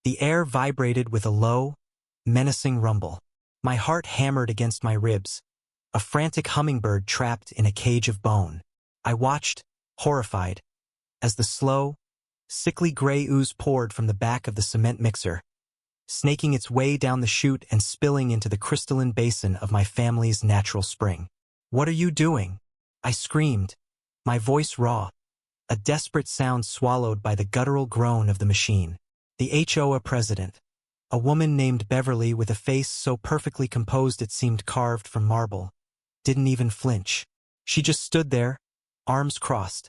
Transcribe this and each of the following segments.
The air vibrated with a low, menacing rumble. My heart hammered against my ribs, a frantic hummingbird trapped in a cage of bone. I watched, horrified, as the slow, sickly gray ooze poured from the back of the cement mixer, snaking its way down the chute and spilling into the crystalline basin of my family's natural spring. "What are you doing?" I screamed, my voice raw, a desperate sound swallowed by the guttural groan of the machine. The HOA president, a woman named Beverly with a face so perfectly composed it seemed carved from marble, didn't even flinch. She just stood there, arms crossed,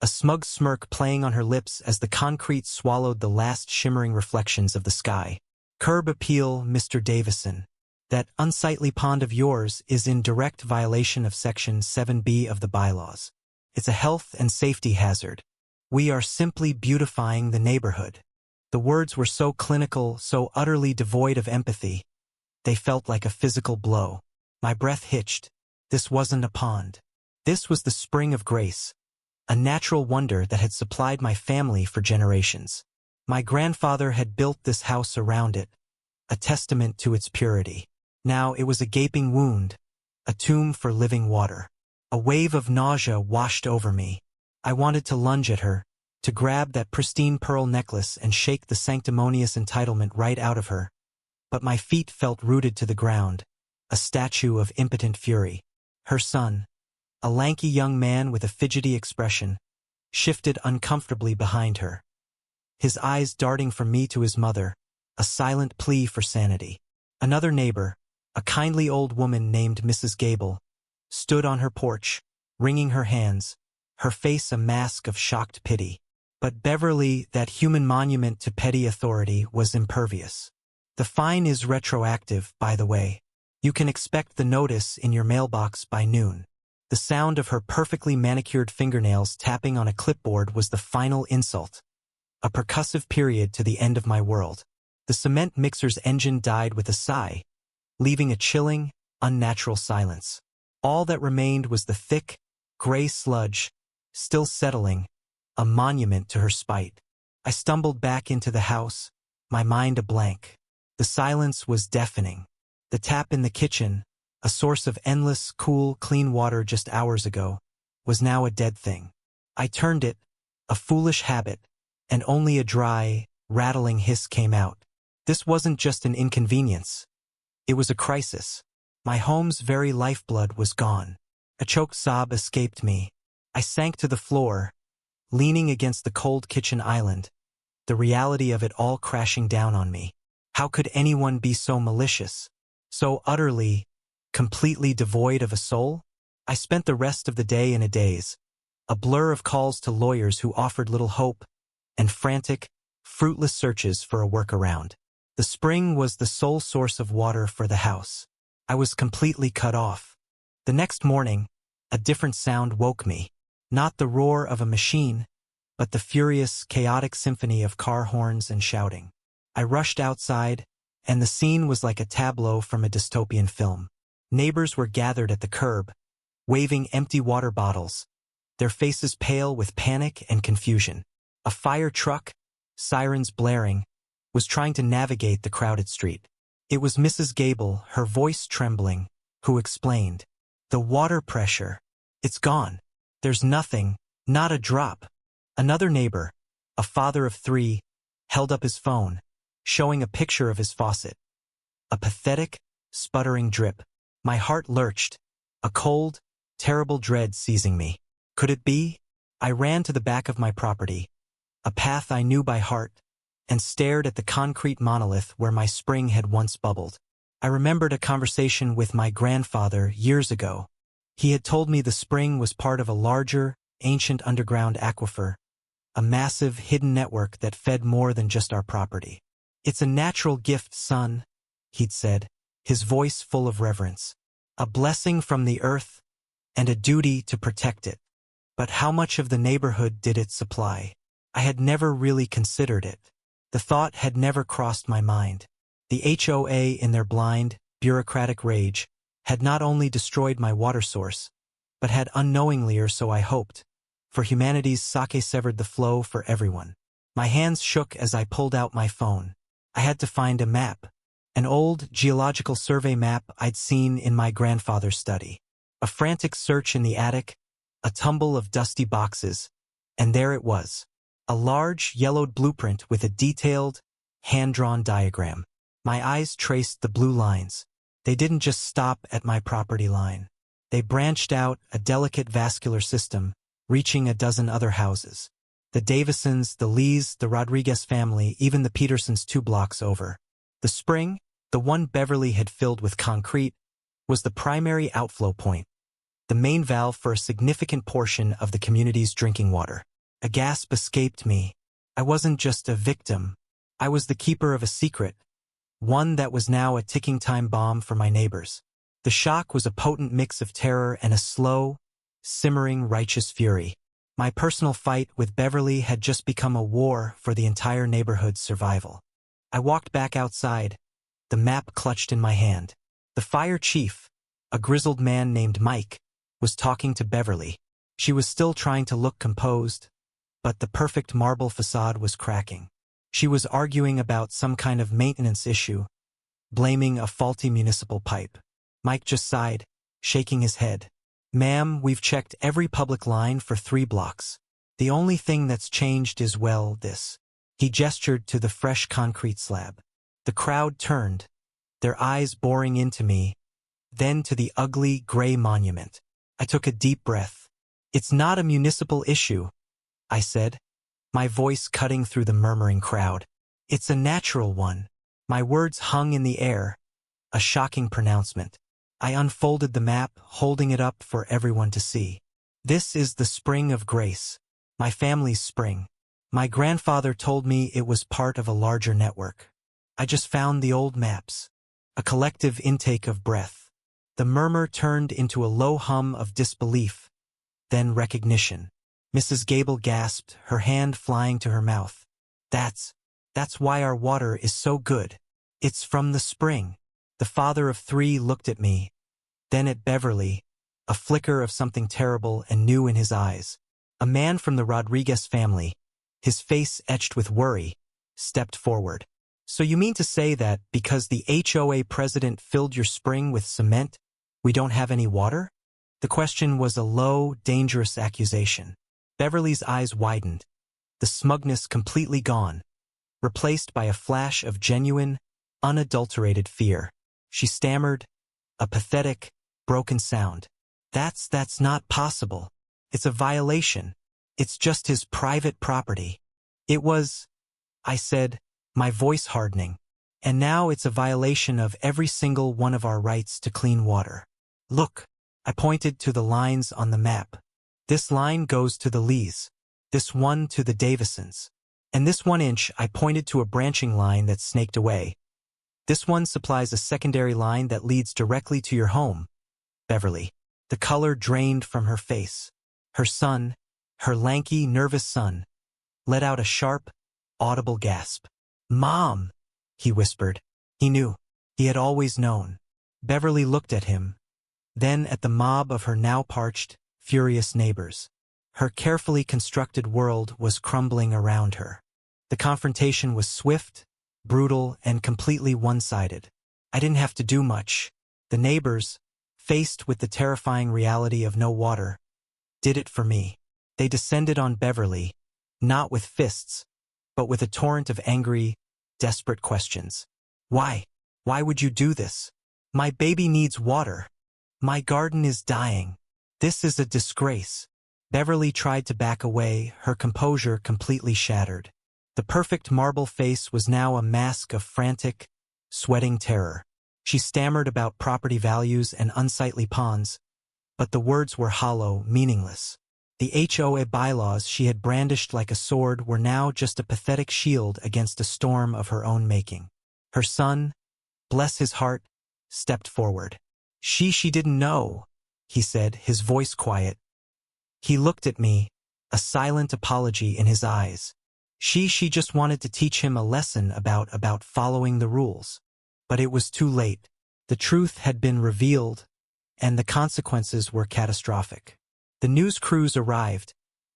a smug smirk playing on her lips as the concrete swallowed the last shimmering reflections of the sky. "Curb appeal, Mr. Davison. That unsightly pond of yours is in direct violation of Section 7B of the bylaws. It's a health and safety hazard. We are simply beautifying the neighborhood." The words were so clinical, so utterly devoid of empathy. They felt like a physical blow. My breath hitched. This wasn't a pond. This was the spring of grace, a natural wonder that had supplied my family for generations. My grandfather had built this house around it, a testament to its purity. Now it was a gaping wound, a tomb for living water. A wave of nausea washed over me. I wanted to lunge at her, to grab that pristine pearl necklace and shake the sanctimonious entitlement right out of her. But my feet felt rooted to the ground, a statue of impotent fury. Her son, a lanky young man with a fidgety expression, shifted uncomfortably behind her, his eyes darting from me to his mother, a silent plea for sanity. Another neighbor, a kindly old woman named Mrs. Gable, stood on her porch, wringing her hands, her face a mask of shocked pity. But Beverly, that human monument to petty authority, was impervious. "The fine is retroactive, by the way. You can expect the notice in your mailbox by noon." The sound of her perfectly manicured fingernails tapping on a clipboard was the final insult, a percussive period to the end of my world. The cement mixer's engine died with a sigh, leaving a chilling, unnatural silence. All that remained was the thick, gray sludge, still settling, a monument to her spite. I stumbled back into the house, my mind a blank. The silence was deafening. The tap in the kitchen, a source of endless, cool, clean water just hours ago, was now a dead thing. I turned it, a foolish habit, and only a dry, rattling hiss came out. This wasn't just an inconvenience. It was a crisis. My home's very lifeblood was gone. A choked sob escaped me. I sank to the floor, leaning against the cold kitchen island, the reality of it all crashing down on me. How could anyone be so malicious, so utterly, completely devoid of a soul? I spent the rest of the day in a daze, a blur of calls to lawyers who offered little hope, and frantic, fruitless searches for a workaround. The spring was the sole source of water for the house. I was completely cut off. The next morning, a different sound woke me. Not the roar of a machine, but the furious, chaotic symphony of car horns and shouting. I rushed outside, and the scene was like a tableau from a dystopian film. Neighbors were gathered at the curb, waving empty water bottles, their faces pale with panic and confusion. A fire truck, sirens blaring, was trying to navigate the crowded street. It was Mrs. Gable, her voice trembling, who explained, "The water pressure. It's gone. There's nothing, not a drop." Another neighbor, a father of 3, held up his phone, showing a picture of his faucet. A pathetic, sputtering drip. My heart lurched, a cold, terrible dread seizing me. Could it be? I ran to the back of my property, a path I knew by heart, and stared at the concrete monolith where my spring had once bubbled. I remembered a conversation with my grandfather years ago. He had told me the spring was part of a larger, ancient underground aquifer, a massive, hidden network that fed more than just our property. "It's a natural gift, son," he'd said, his voice full of reverence. "A blessing from the earth, and a duty to protect it." But how much of the neighborhood did it supply? I had never really considered it. The thought had never crossed my mind. The HOA, in their blind, bureaucratic rage, had not only destroyed my water source, but had unknowingly, or so I hoped, for humanity's sake severed the flow for everyone. My hands shook as I pulled out my phone. I had to find a map, an old geological survey map I'd seen in my grandfather's study. A frantic search in the attic, a tumble of dusty boxes, and there it was, a large, yellowed blueprint with a detailed, hand-drawn diagram. My eyes traced the blue lines. They didn't just stop at my property line. They branched out a delicate vascular system, reaching a dozen other houses. The Davisons, the Lees, the Rodriguez family, even the Petersons 2 blocks over. The spring, the one Beverly had filled with concrete, was the primary outflow point, the main valve for a significant portion of the community's drinking water. A gasp escaped me. I wasn't just a victim. I was the keeper of a secret, one that was now a ticking time bomb for my neighbors. The shock was a potent mix of terror and a slow, simmering righteous fury. My personal fight with Beverly had just become a war for the entire neighborhood's survival. I walked back outside, the map clutched in my hand. The fire chief, a grizzled man named Mike, was talking to Beverly. She was still trying to look composed, but the perfect marble facade was cracking. She was arguing about some kind of maintenance issue, blaming a faulty municipal pipe. Mike just sighed, shaking his head. "Ma'am, we've checked every public line for 3 blocks. The only thing that's changed is, well, this." He gestured to the fresh concrete slab. The crowd turned, their eyes boring into me, then to the ugly, gray monument. I took a deep breath. "It's not a municipal issue," I said, my voice cutting through the murmuring crowd. "It's a natural one." My words hung in the air, a shocking pronouncement. I unfolded the map, holding it up for everyone to see. "This is the spring of grace, my family's spring. My grandfather told me it was part of a larger network. I just found the old maps." A collective intake of breath. The murmur turned into a low hum of disbelief, then recognition. Mrs. Gable gasped, her hand flying to her mouth. That's why our water is so good. It's from the spring." The father of 3 looked at me, then at Beverly, a flicker of something terrible and new in his eyes. A man from the Rodriguez family, his face etched with worry, stepped forward. "So you mean to say that because the HOA president filled your spring with cement, we don't have any water?" The question was a low, dangerous accusation. Beverly's eyes widened, the smugness completely gone, replaced by a flash of genuine, unadulterated fear. She stammered, a pathetic, broken sound. That's not possible. It's a violation. It's just his private property." "It was," I said, my voice hardening. "And now it's a violation of every single one of our rights to clean water. Look," I pointed to the lines on the map. "This line goes to the Lees, this one to the Davisons, and this 1 inch," I pointed to a branching line that snaked away. "This one supplies a secondary line that leads directly to your home, Beverly." The color drained from her face. Her son, her lanky, nervous son, let out a sharp, audible gasp. "Mom," he whispered. He knew. He had always known. Beverly looked at him, then at the mob of her now parched, furious neighbors. Her carefully constructed world was crumbling around her. The confrontation was swift, brutal, and completely one-sided. I didn't have to do much. The neighbors, faced with the terrifying reality of no water, did it for me. They descended on Beverly, not with fists, but with a torrent of angry, desperate questions. "Why? Why would you do this? My baby needs water. My garden is dying. This is a disgrace." Beverly tried to back away, her composure completely shattered. The perfect marble face was now a mask of frantic, sweating terror. She stammered about property values and unsightly ponds, but the words were hollow, meaningless. The HOA bylaws she had brandished like a sword were now just a pathetic shield against a storm of her own making. Her son, bless his heart, stepped forward. She didn't know," he said, his voice quiet. He looked at me, a silent apology in his eyes. She just wanted to teach him a lesson about following the rules. But it was too late. The truth had been revealed, and the consequences were catastrophic. The news crews arrived,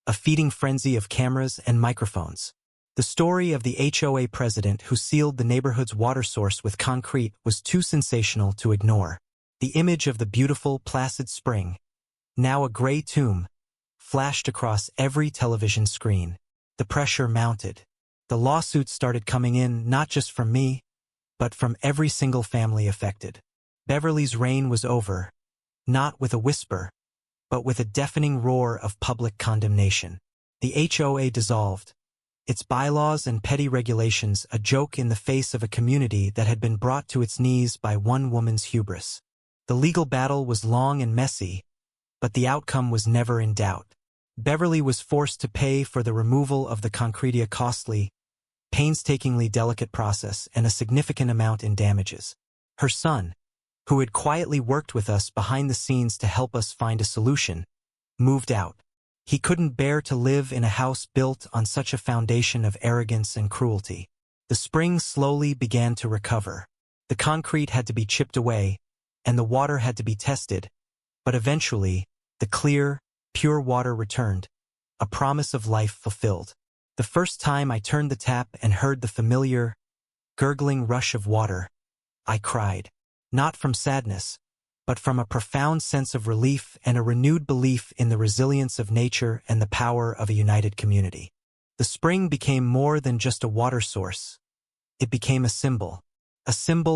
a feeding frenzy of cameras and microphones. The story of the HOA president who sealed the neighborhood's water source with concrete was too sensational to ignore. The image of the beautiful, placid spring, now a gray tomb, flashed across every television screen. The pressure mounted. The lawsuits started coming in not just from me, but from every single family affected. Beverly's reign was over, not with a whisper, but with a deafening roar of public condemnation. The HOA dissolved, its bylaws and petty regulations a joke in the face of a community that had been brought to its knees by one woman's hubris. The legal battle was long and messy, but the outcome was never in doubt. Beverly was forced to pay for the removal of the concrete, a costly, painstakingly delicate process, and a significant amount in damages. Her son, who had quietly worked with us behind the scenes to help us find a solution, moved out. He couldn't bear to live in a house built on such a foundation of arrogance and cruelty. The spring slowly began to recover. The concrete had to be chipped away, and the water had to be tested, but eventually, the clear, pure water returned, a promise of life fulfilled. The first time I turned the tap and heard the familiar, gurgling rush of water, I cried, not from sadness, but from a profound sense of relief and a renewed belief in the resilience of nature and the power of a united community. The spring became more than just a water source. It became a symbol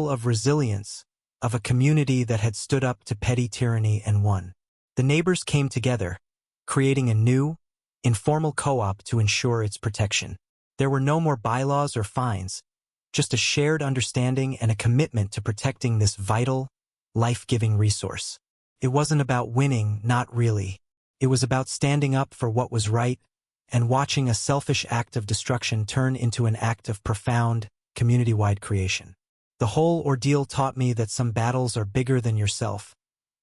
of resilience, of a community that had stood up to petty tyranny and won. The neighbors came together, creating a new, informal co-op to ensure its protection. There were no more bylaws or fines, just a shared understanding and a commitment to protecting this vital, life-giving resource. It wasn't about winning, not really. It was about standing up for what was right and watching a selfish act of destruction turn into an act of profound, community-wide creation. The whole ordeal taught me that some battles are bigger than yourself,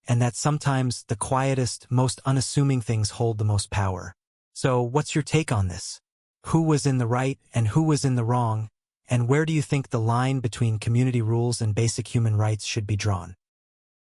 and that sometimes the quietest, most unassuming things hold the most power. So, what's your take on this? Who was in the right and who was in the wrong, and where do you think the line between community rules and basic human rights should be drawn?